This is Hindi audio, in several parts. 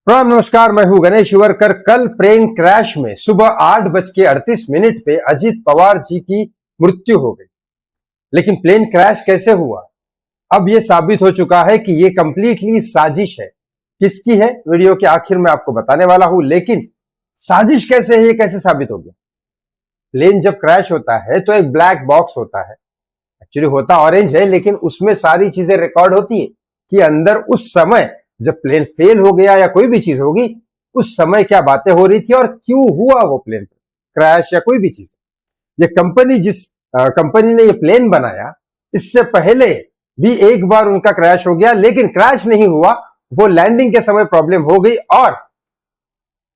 प्रणाम नमस्कार, मैं हूं गणेश शिवरकर। कल प्लेन क्रैश में सुबह 8:38 पे अजित पवार जी की मृत्यु हो गई। लेकिन प्लेन क्रैश कैसे हुआ, अब यह साबित हो चुका है कि यह कंप्लीटली साजिश है। किसकी है, वीडियो के आखिर में आपको बताने वाला हूं। लेकिन साजिश कैसे है, यह कैसे साबित हो गया? प्लेन जब क्रैश होता है तो एक ब्लैक बॉक्स होता है, एक्चुअली होता ऑरेंज है, लेकिन उसमें सारी चीजें रिकॉर्ड होती है कि अंदर उस समय जब प्लेन फेल हो गया या कोई भी चीज होगी, उस समय क्या बातें हो रही थी और क्यों हुआ वो प्लेन क्रैश या कोई भी चीज। ये कंपनी जिस कंपनी ने ये प्लेन बनाया, इससे पहले भी एक बार उनका क्रैश हो गया, लेकिन क्रैश नहीं हुआ, वो लैंडिंग के समय प्रॉब्लम हो गई और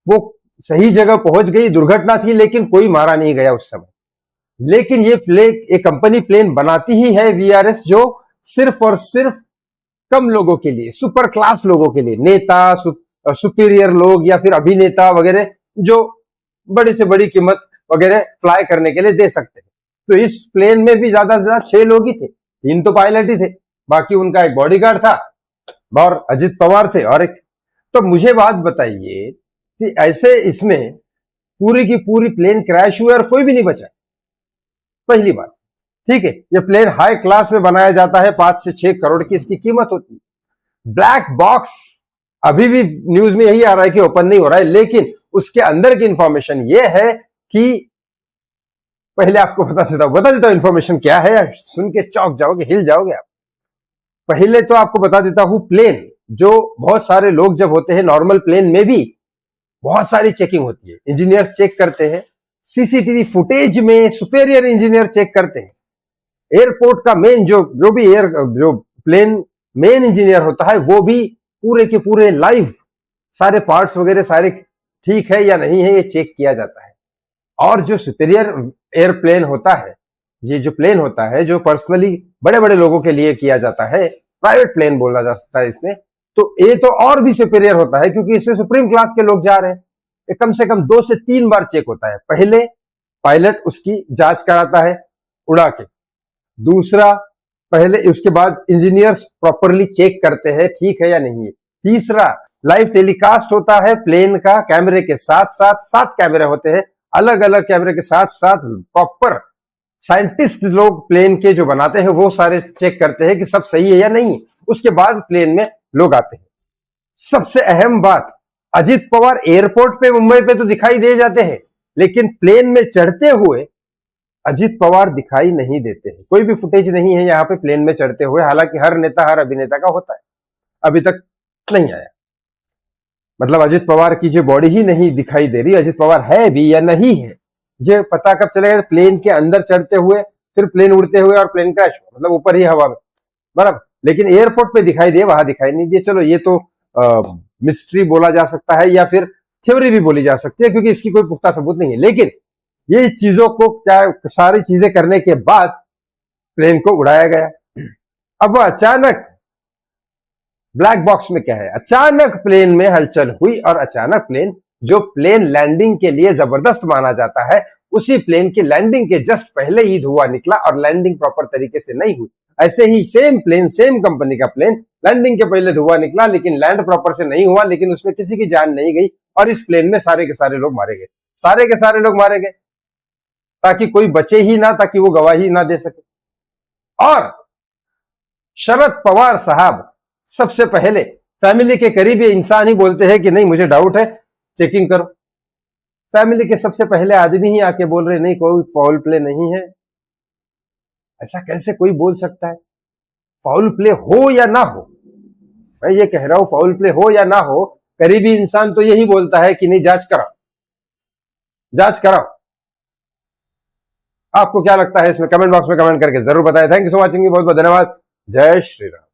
वो सही जगह पहुंच गई। दुर्घटना थी लेकिन कोई मारा नहीं गया उस समय। लेकिन ये कंपनी प्लेन बनाती ही है वीआरएस, जो सिर्फ और सिर्फ कम लोगों के लिए, सुपर क्लास लोगों के लिए, नेता, सुपीरियर लोग या फिर अभिनेता वगैरह, जो बड़ी से बड़ी कीमत वगैरह फ्लाई करने के लिए दे सकते हैं। तो इस प्लेन में भी ज्यादा से ज्यादा 6 लोग ही थे, 3 तो पायलट ही थे, बाकी उनका एक बॉडीगार्ड था और अजित पवार थे और एक। तो मुझे बात बताइए कि ऐसे इसमें पूरी की पूरी प्लेन क्रैश हुई और कोई भी नहीं बचा। पहली बात, ठीक है, ये प्लेन हाई क्लास में बनाया जाता है, 5 से 6 करोड़ की इसकी कीमत होती है। ब्लैक बॉक्स अभी भी न्यूज में यही आ रहा है कि ओपन नहीं हो रहा है, लेकिन उसके अंदर की इंफॉर्मेशन ये है कि पहले आपको बता देता हूं इंफॉर्मेशन क्या है, सुन के चौंक जाओगे, हिल जाओगे आप। पहले तो आपको बता देता हूं, प्लेन जो बहुत सारे लोग जब होते हैं, नॉर्मल प्लेन में भी बहुत सारी चेकिंग होती है, इंजीनियर्स चेक करते हैं, सीसीटीवी फुटेज में सुपेरियर इंजीनियर चेक करते हैं। एयरपोर्ट का मेन जो प्लेन मेन इंजीनियर होता है, वो भी पूरे के पूरे लाइव सारे पार्ट्स वगैरह सारे ठीक है या नहीं है, ये चेक किया जाता है। और जो सुपीरियर एयरप्लेन होता है, ये जो प्लेन होता है जो पर्सनली बड़े बड़े लोगों के लिए किया जाता है, प्राइवेट प्लेन बोला जा सकता है इसमें, तो ये तो और भी सुपीरियर होता है क्योंकि इसमें सुप्रीम क्लास के लोग जा रहे हैं। ये कम से कम 2 से 3 बार चेक होता है। पहले पायलट उसकी जांच कराता है उड़ा के, दूसरा पहले उसके बाद इंजीनियर्स प्रॉपरली चेक करते हैं ठीक है या नहीं है, तीसरा लाइव टेलीकास्ट होता है प्लेन का, कैमरे के साथ साथ 7 कैमरे होते हैं, अलग अलग कैमरे के साथ साथ प्रॉपर साइंटिस्ट लोग प्लेन के जो बनाते हैं वो सारे चेक करते हैं कि सब सही है या नहीं। उसके बाद प्लेन में लोग आते हैं। सबसे अहम बात, अजित पवार एयरपोर्ट पे मुंबई पे तो दिखाई दे जाते हैं, लेकिन प्लेन में चढ़ते हुए अजित पवार दिखाई नहीं देते हैं। कोई भी फुटेज नहीं है यहाँ पे प्लेन में चढ़ते हुए, हालांकि हर नेता हर अभिनेता का होता है, अभी तक नहीं आया। मतलब अजित पवार की जो बॉडी ही नहीं दिखाई दे रही, अजित पवार है भी या नहीं है ये पता कब चलेगा? प्लेन के अंदर चढ़ते हुए, फिर प्लेन उड़ते हुए और प्लेन क्रैश हुआ, मतलब ऊपर ही हवा में, बराबर। लेकिन एयरपोर्ट पे दिखाई दे, वहां दिखाई नहीं दिए। चलो ये तो मिस्ट्री बोला जा सकता है या फिर थ्योरी भी बोली जा सकती है, क्योंकि इसकी कोई पुख्ता सबूत नहीं है। लेकिन ये चीजों को क्या सारी चीजें करने के बाद प्लेन को उड़ाया गया। अब वह अचानक ब्लैक बॉक्स में क्या है, अचानक प्लेन में हलचल हुई और अचानक प्लेन, जो प्लेन लैंडिंग के लिए जबरदस्त माना जाता है, उसी प्लेन की लैंडिंग के जस्ट पहले ही धुआं निकला और लैंडिंग प्रॉपर तरीके से नहीं हुई। ऐसे ही सेम प्लेन, सेम कंपनी का प्लेन, लैंडिंग के पहले धुआं निकला लेकिन लैंड प्रॉपर से नहीं हुआ, लेकिन उसमें किसी की जान नहीं गई और इस प्लेन में सारे के सारे लोग मारे गए। सारे के सारे लोग मारे गए ताकि कोई बचे ही ना, ताकि वो गवाही ना दे सके। और शरद पवार साहब सबसे पहले फैमिली के करीबी इंसान ही बोलते हैं कि नहीं मुझे डाउट है, चेकिंग करो। फैमिली के सबसे पहले आदमी ही आके बोल रहे नहीं कोई फाउल प्ले नहीं है। ऐसा कैसे कोई बोल सकता है? फाउल प्ले हो या ना हो, मैं ये कह रहा हूं, फाउल प्ले हो या ना हो, करीबी इंसान तो यही बोलता है कि नहीं जांच कराओ, जांच कराओ। आपको क्या लगता है इसमें? कमेंट बॉक्स में कमेंट करके जरूर बताएं। थैंक यू सो मच, बहुत बहुत धन्यवाद। जय श्री राम।